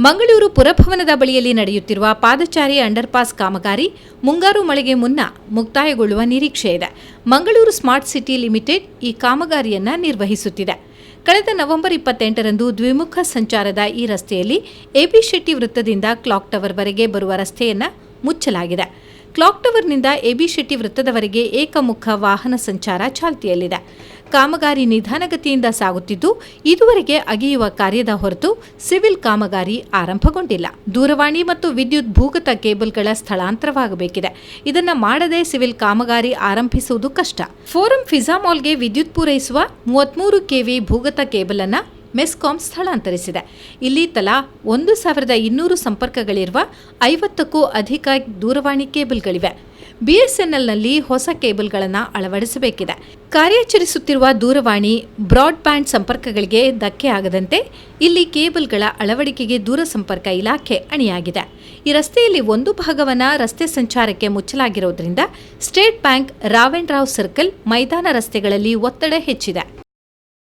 ಮಂಗಳೂರು ಪುರಭವನದ ಬಳಿಯಲ್ಲಿ ನಡೆಯುತ್ತಿರುವ ಪಾದಚಾರಿ ಅಂಡರ್ಪಾಸ್ ಕಾಮಗಾರಿ ಮುಂಗಾರು ಮಳೆಗೆ ಮುನ್ನ ಮುಕ್ತಾಯಗೊಳ್ಳುವ ನಿರೀಕ್ಷೆ ಇದೆ. ಮಂಗಳೂರು ಸ್ಮಾರ್ಟ್ ಸಿಟಿ ಲಿಮಿಟೆಡ್ ಈ ಕಾಮಗಾರಿಯನ್ನು ನಿರ್ವಹಿಸುತ್ತಿದೆ. ಕಳೆದ ನವೆಂಬರ್ 28ರಂದು ದ್ವಿಮುಖ ಸಂಚಾರದ ಈ ರಸ್ತೆಯಲ್ಲಿ ಎಬಿ ಶೆಟ್ಟಿ ವೃತ್ತದಿಂದ ಕ್ಲಾಕ್ ಟವರ್ವರೆಗೆ ಬರುವ ರಸ್ತೆಯನ್ನು ಮುಚ್ಚಲಾಗಿದೆ. ಕ್ಲಾಕ್ ಟವರ್ನಿಂದ ಎಬಿ ಶೆಟ್ಟಿ ವೃತ್ತದವರೆಗೆ ಏಕಮುಖ ವಾಹನ ಸಂಚಾರ ಚಾಲ್ತಿಯಲ್ಲಿದೆ. ಕಾಮಗಾರಿ ನಿಧಾನಗತಿಯಿಂದ ಸಾಗುತ್ತಿದ್ದು ಇದುವರೆಗೆ ಅಗೆಯುವ ಕಾರ್ಯದ ಹೊರತು ಸಿವಿಲ್ ಕಾಮಗಾರಿ ಆರಂಭಗೊಂಡಿಲ್ಲ. ದೂರವಾಣಿ ಮತ್ತು ವಿದ್ಯುತ್ ಭೂಗತ ಕೇಬಲ್ಗಳ ಸ್ಥಳಾಂತರವಾಗಬೇಕಿದೆ. ಇದನ್ನು ಮಾಡದೆ ಸಿವಿಲ್ ಕಾಮಗಾರಿ ಆರಂಭಿಸುವುದು ಕಷ್ಟ. ಫೋರಂ ಫಿಜಾ ಮಾಲ್ಗೆ ವಿದ್ಯುತ್ ಪೂರೈಸುವ 33 ಕೆವಿ ಭೂಗತ ಕೇಬಲ್ ಅನ್ನು ಮೆಸ್ಕಾಂ ಸ್ಥಳಾಂತರಿಸಿದೆ. ಇಲ್ಲಿ ತಲಾ 1200 ಸಂಪರ್ಕಗಳಿರುವ 50ಕ್ಕೂ ಅಧಿಕ ದೂರವಾಣಿ ಕೇಬಲ್ಗಳಿವೆ. ಬಿಎಸ್ಎನ್ಎಲ್ನಲ್ಲಿ ಹೊಸ ಕೇಬಲ್ಗಳನ್ನು ಅಳವಡಿಸಬೇಕಿದೆ. ಕಾರ್ಯಾಚರಿಸುತ್ತಿರುವ ದೂರವಾಣಿ ಬ್ರಾಡ್ಬ್ಯಾಂಡ್ ಸಂಪರ್ಕಗಳಿಗೆ ಧಕ್ಕೆ ಆಗದಂತೆ ಇಲ್ಲಿ ಕೇಬಲ್ಗಳ ಅಳವಡಿಕೆಗೆ ದೂರಸಂಪರ್ಕ ಇಲಾಖೆ ಅಣಿಯಾಗಿದೆ. ಈ ರಸ್ತೆಯಲ್ಲಿ ಒಂದು ಭಾಗವನ್ನು ರಸ್ತೆ ಸಂಚಾರಕ್ಕೆ ಮುಚ್ಚಲಾಗಿರುವುದರಿಂದ ಸ್ಟೇಟ್ ಬ್ಯಾಂಕ್, ರಾವ್ ಸರ್ಕಲ್, ಮೈದಾನ ರಸ್ತೆಗಳಲ್ಲಿ ಒತ್ತಡ ಹೆಚ್ಚಿದೆ.